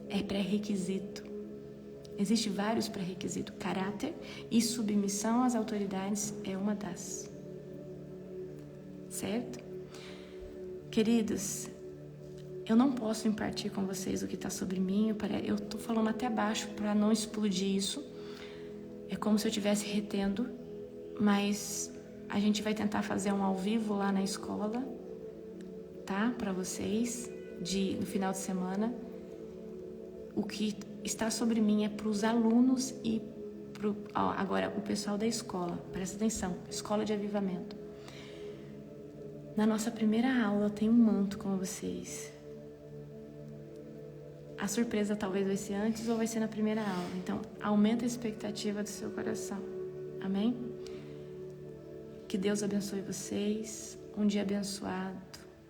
É pré-requisito. Existem vários pré-requisitos. Caráter e submissão às autoridades é uma das. Certo? Queridos, eu não posso impartir com vocês o que está sobre mim. Eu estou falando até baixo para não explodir isso. É como se eu estivesse retendo, mas a gente vai tentar fazer um ao vivo lá na escola, tá? Para vocês, no final de semana. O que está sobre mim é para os alunos e agora o pessoal da escola. Presta atenção, escola de avivamento. Na nossa primeira aula eu tenho um manto com vocês. A surpresa talvez vai ser antes ou vai ser na primeira aula. Então, aumenta a expectativa do seu coração. Amém? Que Deus abençoe vocês. Um dia abençoado.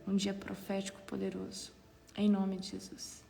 Um dia profético poderoso. Em nome de Jesus.